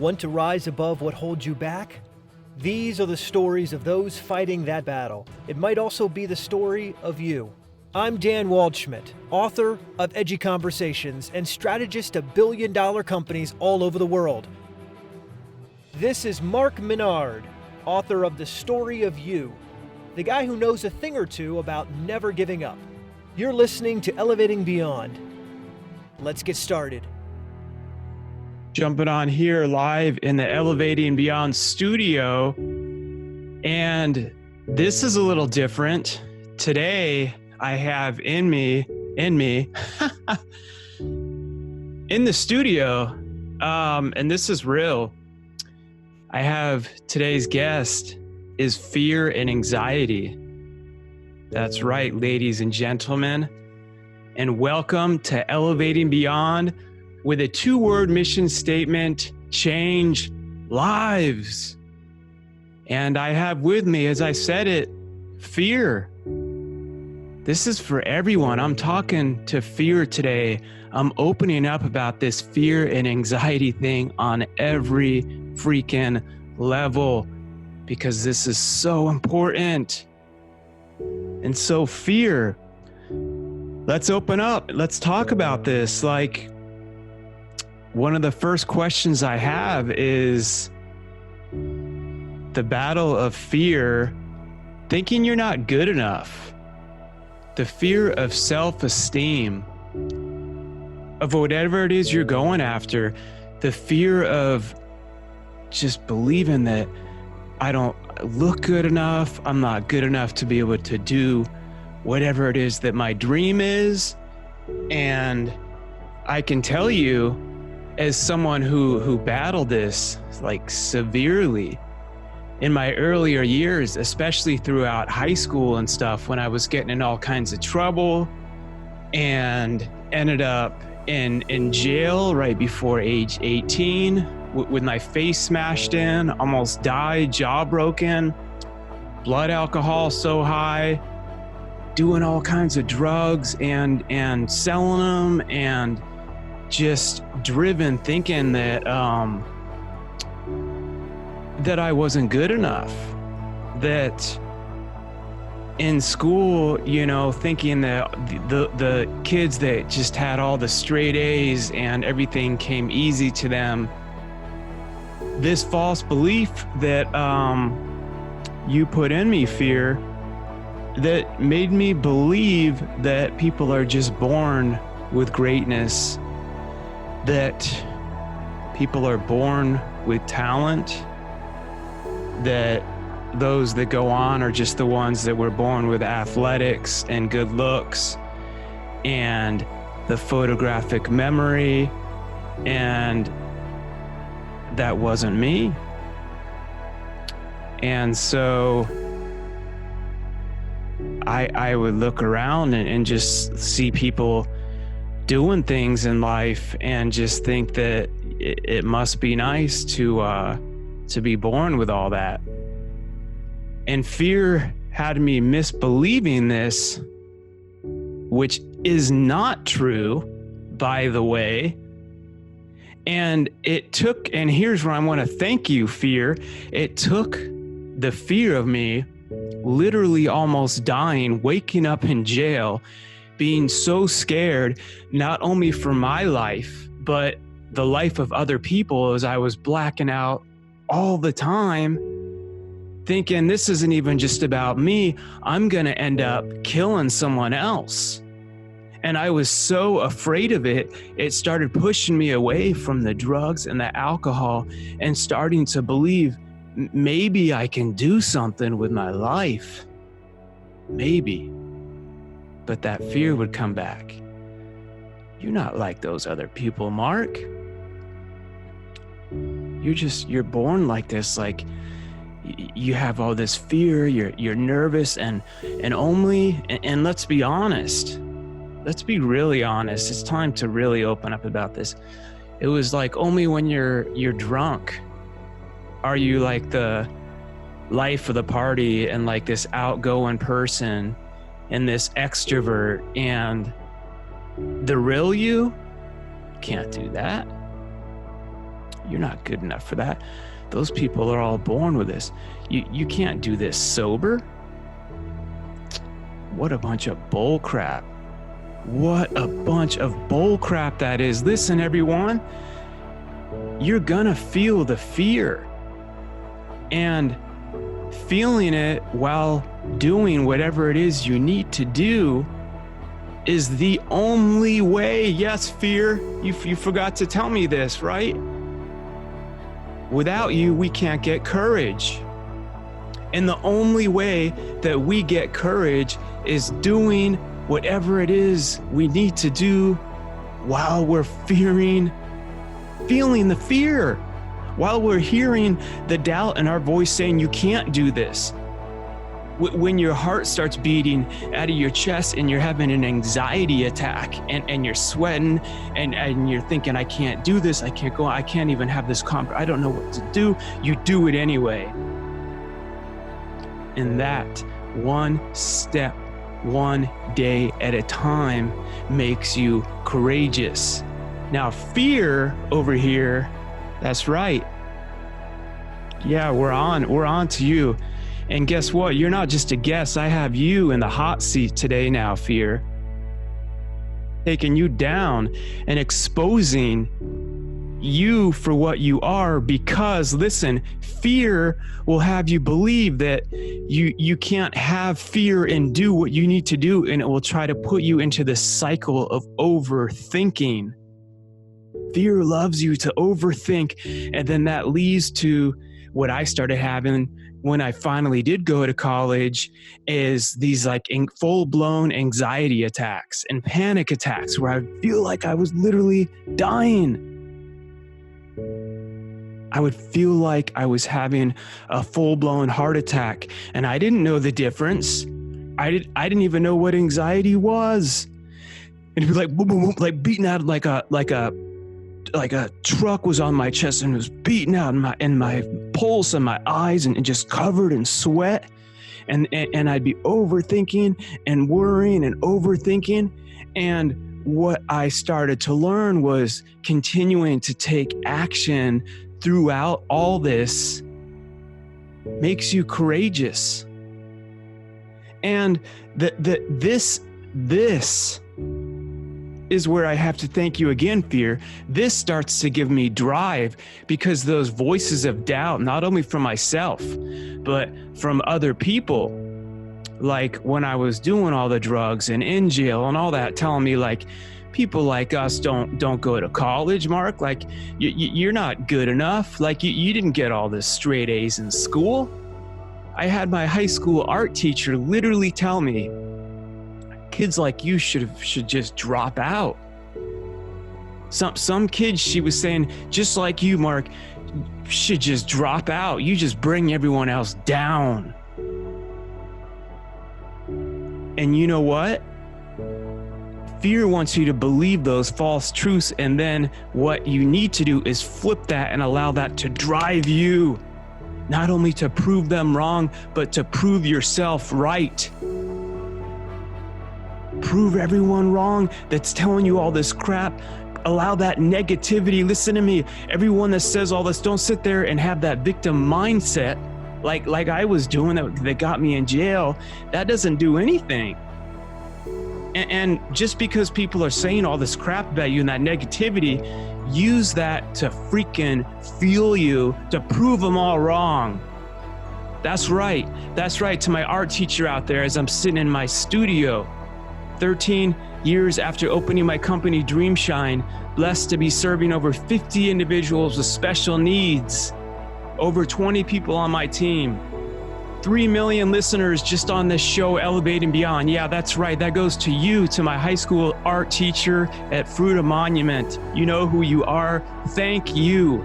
Want to rise above what holds you back? These are the stories of those fighting that battle. It might also be the story of you. I'm Dan Waldschmidt, author of Edgy Conversations and strategist of billion-dollar companies all over the world. This is Mark Minard, author of The Story of You, the guy who knows a thing or two about never giving up. You're listening to Elevating Beyond. Let's get started. Jumping on here live in the Elevating Beyond studio. And this is a little different. Today, I have in me, in the studio, and this is real. I have today's guest is fear and anxiety. That's right, ladies and gentlemen. And welcome to Elevating Beyond with a 2-word mission statement: change lives. And I have with me, as I said it, fear. This is for everyone. I'm talking to fear today. I'm opening up about this fear and anxiety thing on every freaking level because this is so important. And so fear, let's open up. Let's talk about this. Like, one of the first questions I have is the battle of fear, thinking you're not good enough, the fear of self-esteem, of whatever it is you're going after, the fear of just believing that I don't look good enough, I'm not good enough to be able to do whatever it is that my dream is. And I can tell you, as someone who battled this like severely in my earlier years, especially throughout high school and stuff, when I was getting in all kinds of trouble and ended up in jail right before age 18 with my face smashed in, almost died, jaw broken, blood alcohol so high, doing all kinds of drugs and selling them, and just driven thinking that that I wasn't good enough, that in school, you know, thinking that the kids that just had all the straight A's and everything came easy to them, this false belief that you put in me, fear, that made me believe that people are just born with greatness, that people are born with talent, that those that go on are just the ones that were born with athletics and good looks and the photographic memory, and that wasn't me. And so I would look around and just see people doing things in life and just think that it must be nice to be born with all that. And fear had me misbelieving this, which is not true, by the way. And it took, and here's where I want to thank you, fear. It took the fear of me literally almost dying, waking up in jail, being so scared, not only for my life, but the life of other people, as I was blacking out all the time, thinking this isn't even just about me. I'm going to end up killing someone else. And I was so afraid of it, it started pushing me away from the drugs and the alcohol and starting to believe maybe I can do something with my life. Maybe. But that fear would come back. You're not like those other people, Mark. You're born like this, like you have all this fear, you're nervous and let's be honest. Let's be really honest. It's time to really open up about this. It was like only when you're drunk are you like the life of the party and like this outgoing person and this extrovert, and the real you can't do that. You're not good enough for that. Those people are all born with this. You can't do this sober. What a bunch of bull crap. What a bunch of bull crap that is. Listen, everyone, you're gonna feel the fear, and feeling it while doing whatever it is you need to do is the only way. Yes, fear, you forgot to tell me this, right? Without you, we can't get courage. And the only way that we get courage is doing whatever it is we need to do while we're feeling the fear, while we're hearing the doubt in our voice saying you can't do this. When your heart starts beating out of your chest and you're having an anxiety attack and you're sweating and you're thinking, I can't do this, I can't go, I can't even have this I don't know what to do, you do it anyway. And that one step, one day at a time makes you courageous. Now, fear over here, that's right. Yeah, we're on to you. And guess what? You're not just a guest. I have you in the hot seat today now, fear. Taking you down and exposing you for what you are, because listen, fear will have you believe that you can't have fear and do what you need to do, and it will try to put you into this cycle of overthinking. Fear loves you to overthink, and then that leads to what I started having when I finally did go to college, is these like full-blown anxiety attacks and panic attacks where I feel like I was literally dying. I would feel like I was having a full-blown heart attack, and I didn't know the difference. I didn't even know what anxiety was. And it'd be like boom, boom, boom, like beating out like a truck was on my chest and it was beating out in my pulse and my eyes and just covered in sweat. And I'd be overthinking and worrying and overthinking. And what I started to learn was continuing to take action throughout all this makes you courageous. And this is where I have to thank you again, fear. This starts to give me drive, because those voices of doubt, not only from myself, but from other people, like when I was doing all the drugs and in jail and all that, telling me like, people like us don't go to college, Mark. Like you're not good enough. Like you didn't get all this straight A's in school. I had my high school art teacher literally tell me, kids like you should just drop out. Some kids, she was saying, just like you, Mark, should just drop out. You just bring everyone else down. And you know what? Fear wants you to believe those false truths, and then what you need to do is flip that and allow that to drive you, not only to prove them wrong, but to prove yourself right. Prove everyone wrong that's telling you all this crap. Allow that negativity. Listen to me. Everyone that says all this, don't sit there and have that victim mindset like I was doing that got me in jail. That doesn't do anything. And just because people are saying all this crap about you and that negativity, use that to freaking fuel you to prove them all wrong. That's right. That's right. To my art teacher out there, as I'm sitting in my studio, 13 years after opening my company, Dreamshine, blessed to be serving over 50 individuals with special needs, over 20 people on my team, 3 million listeners just on this show, Elevate and Beyond. Yeah, that's right. That goes to you, to my high school art teacher at Fruita Monument. You know who you are. Thank you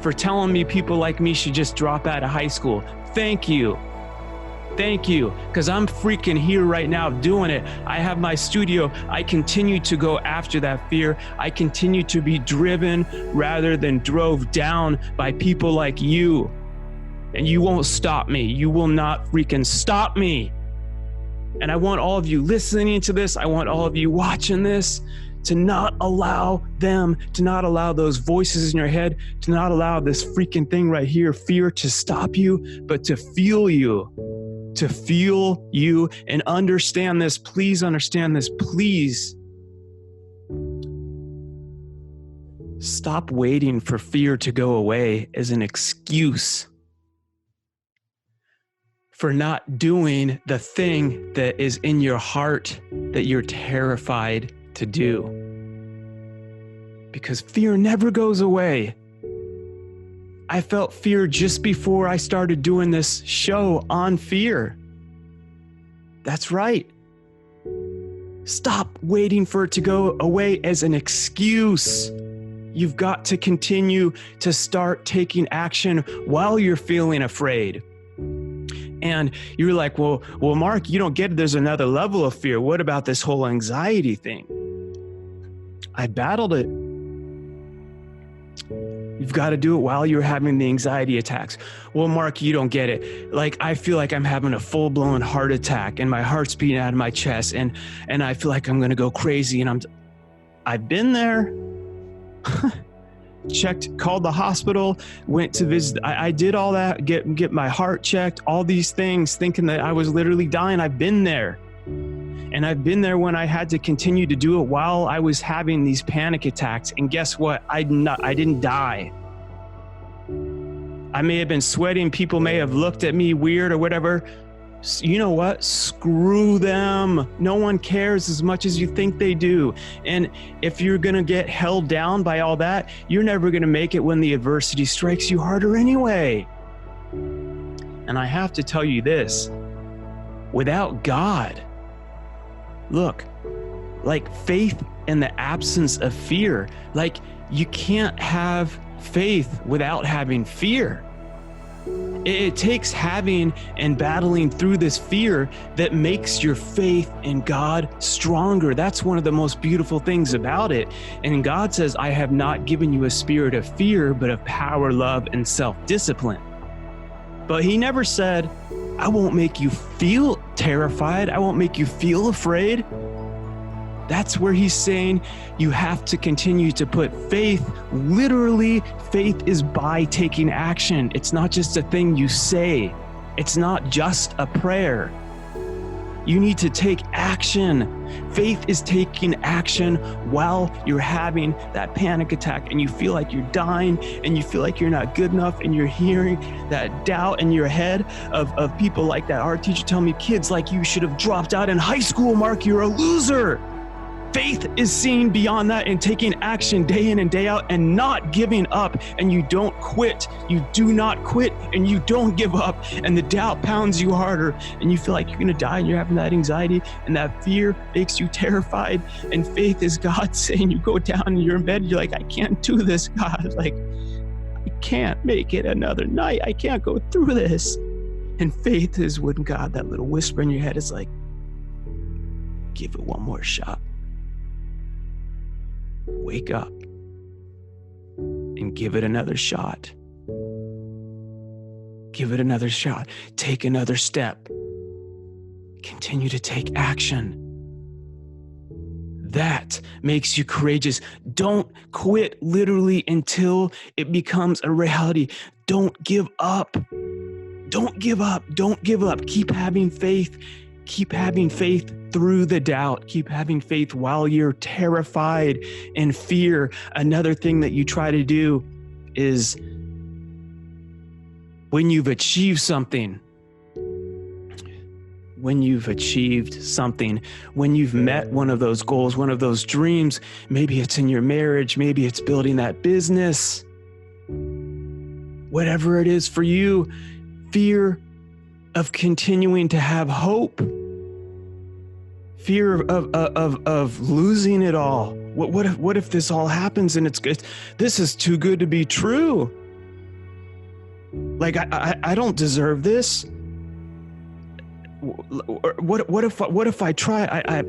for telling me people like me should just drop out of high school. Thank you. Thank you, because I'm freaking here right now doing it. I have my studio. I continue to go after that fear. I continue to be driven rather than drove down by people like you. And you won't stop me. You will not freaking stop me. And I want all of you listening to this, I want all of you watching this to not allow them, to not allow those voices in your head, to not allow this freaking thing right here, fear, to stop you, but to feel you and understand this. Please understand this. Please stop waiting for fear to go away as an excuse for not doing the thing that is in your heart that you're terrified to do. Because fear never goes away. I felt fear just before I started doing this show on fear. That's right. Stop waiting for it to go away as an excuse. You've got to continue to start taking action while you're feeling afraid. And you're like, well, Mark, you don't get it. There's another level of fear. What about this whole anxiety thing? I battled it. You've got to do it while you're having the anxiety attacks. Well, Mark, you don't get it. Like, I feel like I'm having a full-blown heart attack and my heart's beating out of my chest and I feel like I'm going to go crazy. And I've been there. Checked, called the hospital, went to visit. I did all that, get my heart checked, all these things, thinking that I was literally dying. I've been there. And I've been there when I had to continue to do it while I was having these panic attacks. And guess what? I didn't die. I may have been sweating. People may have looked at me weird or whatever. You know what? Screw them. No one cares as much as you think they do. And if you're going to get held down by all that, you're never going to make it when the adversity strikes you harder anyway. And I have to tell you this, without God, look, like faith in the absence of fear, like you can't have faith without having fear. It takes having and battling through this fear that makes your faith in God stronger. That's one of the most beautiful things about it. And God says, I have not given you a spirit of fear, but of power, love, and self-discipline. But he never said, I won't make you feel terrified. I won't make you feel afraid. That's where he's saying you have to continue to put faith. Literally, faith is by taking action. It's not just a thing you say. It's not just a prayer. You need to take action. Faith is taking action while you're having that panic attack and you feel like you're dying and you feel like you're not good enough and you're hearing that doubt in your head of people like that art teacher telling me, kids like you should have dropped out in high school, Mark, you're a loser. Faith is seeing beyond that and taking action day in and day out and not giving up. And you don't quit. You do not quit and you don't give up. And the doubt pounds you harder and you feel like you're going to die and you're having that anxiety and that fear makes you terrified. And faith is God saying, you go down and you're in bed. You're like, I can't do this, God. Like, I can't make it another night. I can't go through this. And faith is when God, that little whisper in your head is like, give it one more shot. Wake up and give it another shot. Give it another shot. Take another step. Continue to take action. That makes you courageous. Don't quit literally until it becomes a reality. Don't give up. Don't give up. Don't give up. Keep having faith. Keep having faith through the doubt. Keep having faith while you're terrified and fear. Another thing that you try to do is when you've achieved something, when you've met one of those goals, one of those dreams, maybe it's in your marriage, maybe it's building that business, whatever it is for you, fear of continuing to have hope, fear of losing it all. What if this all happens and this is too good to be true? Like I don't deserve this. What if I try?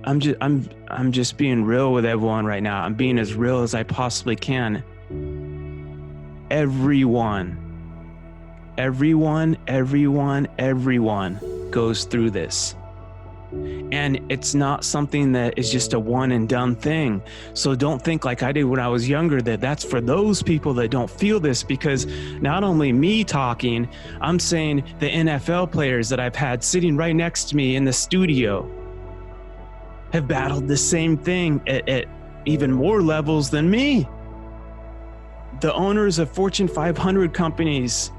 I'm just being real with everyone right now. I'm being as real as I possibly can. Everyone goes through this. And it's not something that is just a one and done thing. So don't think like I did when I was younger, that that's for those people that don't feel this, because not only me talking, I'm saying the NFL players that I've had sitting right next to me in the studio have battled the same thing at even more levels than me. The owners of Fortune 500 companies,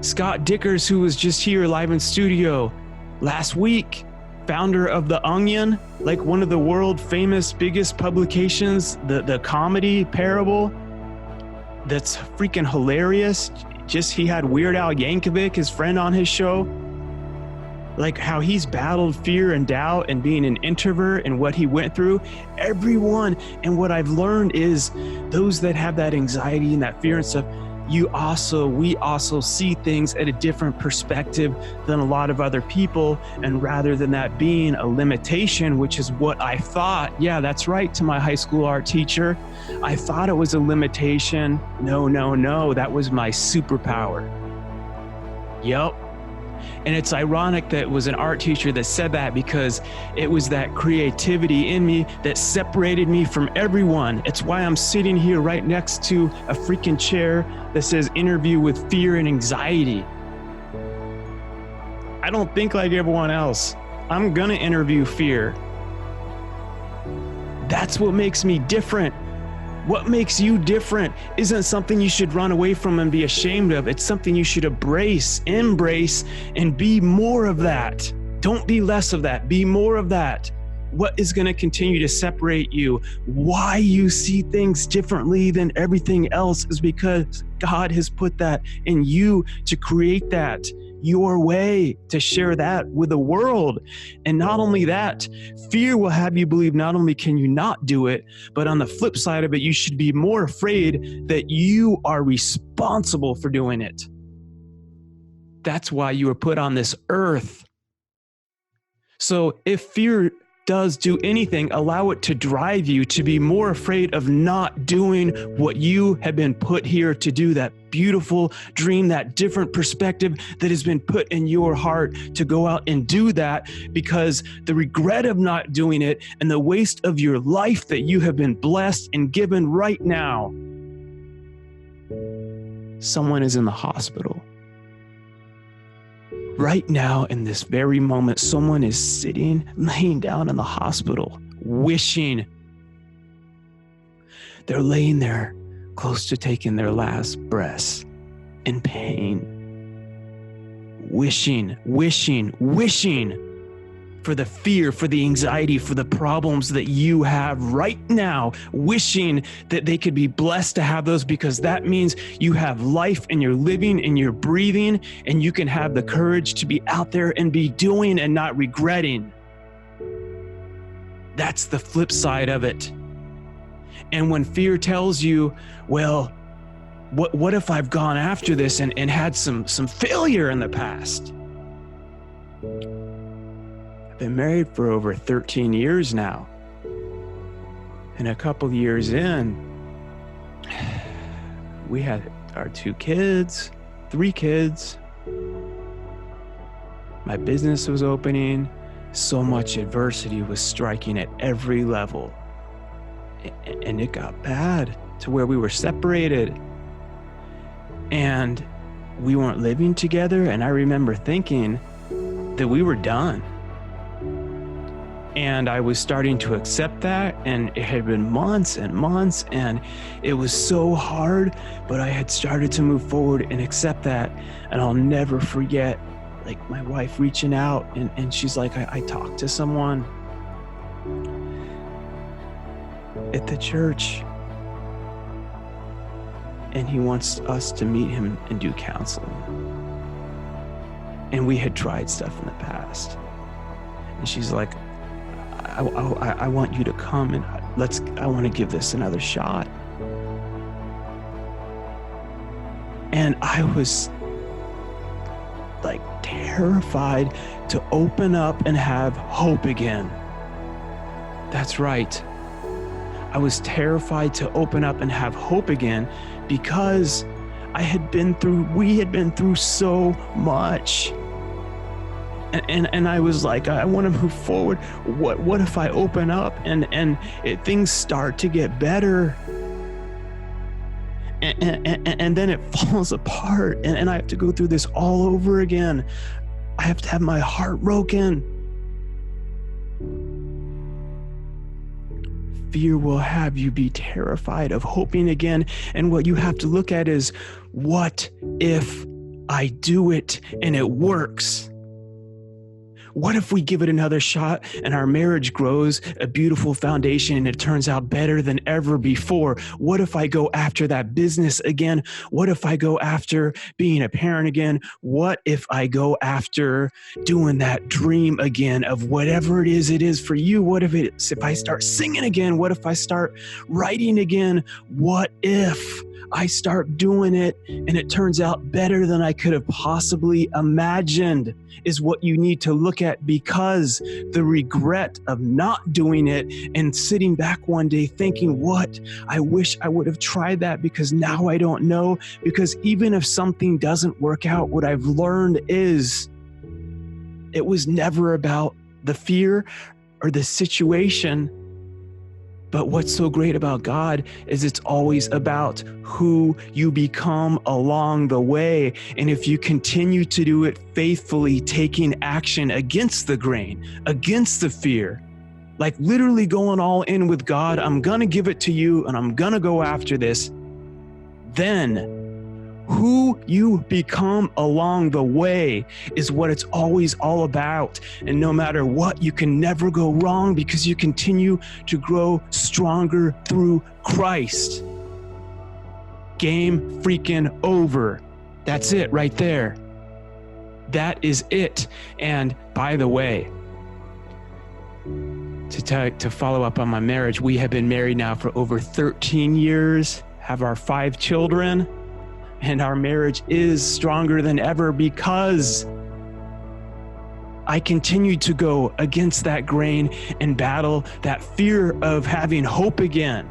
Scott Dickers, who was just here live in studio last week, founder of The Onion, like one of the world famous biggest publications, the comedy Parable, that's freaking hilarious. Just he had Weird Al Yankovic, his friend, on his show. Like how he's battled fear and doubt and being an introvert and what he went through. Everyone, and what I've learned is those that have that anxiety and that fear and stuff, we also see things at a different perspective than a lot of other people. And rather than that being a limitation, which is what I thought, yeah, that's right, to my high school art teacher, I thought it was a limitation. No, that was my superpower. Yep. And it's ironic that it was an art teacher that said that, because it was that creativity in me that separated me from everyone. It's why I'm sitting here right next to a freaking chair that says interview with fear and anxiety. I don't think like everyone else. I'm gonna interview fear. That's what makes me different. What makes you different isn't something you should run away from and be ashamed of. It's something you should embrace, and be more of that. Don't be less of that, be more of that. What is gonna continue to separate you? Why you see things differently than everything else is because God has put that in you to create that your way, to share that with the world. And not only that, fear will have you believe not only can you not do it, but on the flip side of it, you should be more afraid that you are responsible for doing it. That's why you were put on this earth. So if fear does do anything, allow it to drive you to be more afraid of not doing what you have been put here to do, that beautiful dream, that different perspective that has been put in your heart to go out and do that, because the regret of not doing it and the waste of your life that you have been blessed and given right now. Someone is in the hospital. Right now, in this very moment, someone is laying down in the hospital, wishing. They're laying there close to taking their last breaths in pain, wishing for the fear, for the anxiety, for the problems that you have right now, wishing that they could be blessed to have those, because that means you have life and you're living and you're breathing, and you can have the courage to be out there and be doing and not regretting. That's the flip side of it. And when fear tells you, well, what if I've gone after this and had some failure in the past? Been married for over 13 years now. And a couple years in, we had our 3 kids. My business was opening. So much adversity was striking at every level. And it got bad to where we were separated. And we weren't living together. And I remember thinking that we were done. And I was starting to accept that, and it had been months and months, and it was so hard, but I had started to move forward and accept that. And I'll never forget, like, my wife reaching out, and she's like, I talked to someone at the church, and he wants us to meet him and do counseling. And we had tried stuff in the past. And she's like, I want you to come, and I want to give this another shot. And I was like terrified to open up and have hope again. That's right. I was terrified to open up and have hope again, because we had been through so much. And I was like, I want to move forward. What if I open up and things start to get better? And then it falls apart, and I have to go through this all over again. I have to have my heart broken. Fear will have you be terrified of hoping again. And what you have to look at is, what if I do it and it works? What if we give it another shot and our marriage grows a beautiful foundation and it turns out better than ever before? What if I go after that business again? What if I go after being a parent again? What if I go after doing that dream again of whatever it is for you? What if I start singing again? What if I start writing again? What if I start doing it and it turns out better than I could have possibly imagined? Is what you need to look at, because the regret of not doing it and sitting back one day thinking, what? I wish I would have tried that, because now I don't know. Because even if something doesn't work out, what I've learned is it was never about the fear or the situation. But what's so great about God is it's always about who you become along the way. And if you continue to do it faithfully, taking action against the grain, against the fear, like literally going all in with God, I'm going to give it to you and I'm going to go after this, then who you become along the way is what it's always all about. And no matter what, you can never go wrong, because you continue to grow stronger through Christ. Game freaking over. That's it right there. That is it. And by the way, to follow up on my marriage, we have been married now for over 13 years, have our 5 children. And our marriage is stronger than ever because I continue to go against that grain and battle that fear of having hope again.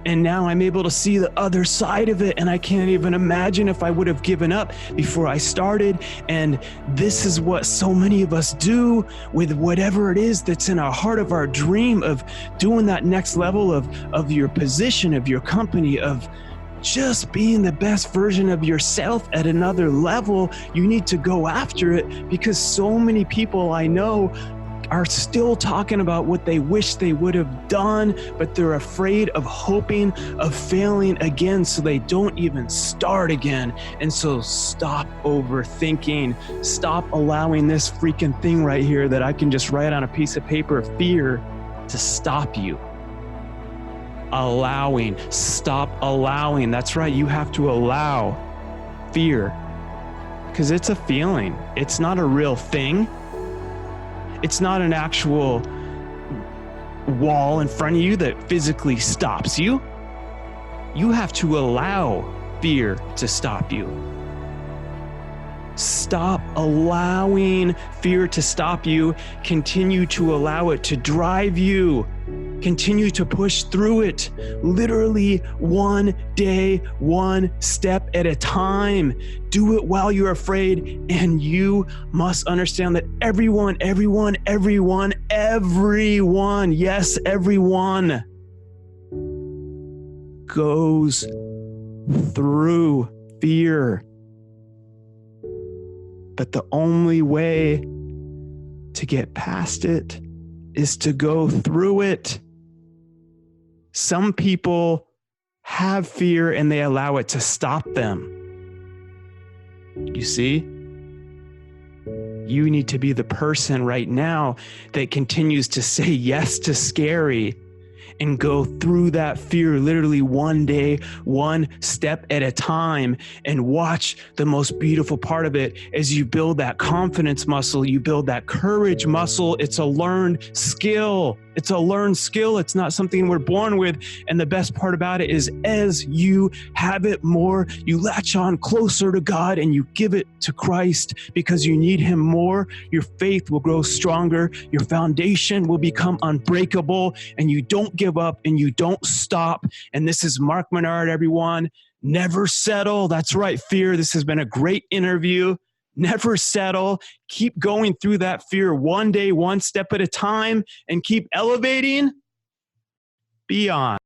And now I'm able to see the other side of it, and I can't even imagine if I would have given up before I started. And this is what so many of us do with whatever it is that's in our heart, of our dream of doing that next level of your position, of your company, of just being the best version of yourself at another level. You need to go after it, because so many people I know are still talking about what they wish they would have done, but they're afraid of hoping of failing again, so they don't even start again. And so stop overthinking. Stop allowing this freaking thing right here that I can just write on a piece of paper, fear, to stop you. Stop allowing. That's right. You have to allow fear, because it's a feeling. It's not a real thing. It's not an actual wall in front of you that physically stops you. You have to allow fear to stop you. Stop allowing fear to stop you. Continue to allow it to drive you. Continue to push through it, literally one day, one step at a time. Do it while you're afraid. And you must understand that everyone, yes, everyone goes through fear. But the only way to get past it is to go through it. Some people have fear and they allow it to stop them. You see? You need to be the person right now that continues to say yes to scary and go through that fear literally one day, one step at a time, and watch the most beautiful part of it as you build that confidence muscle, you build that courage muscle. It's a learned skill. It's a learned skill. It's not something we're born with. And the best part about it is, as you have it more, you latch on closer to God and you give it to Christ because you need Him more. Your faith will grow stronger. Your foundation will become unbreakable, and you don't give up and you don't stop. And this is Mark Minard, everyone. Never settle. That's right, fear. This has been a great interview. Never settle. Keep going through that fear one day, one step at a time, and keep elevating beyond.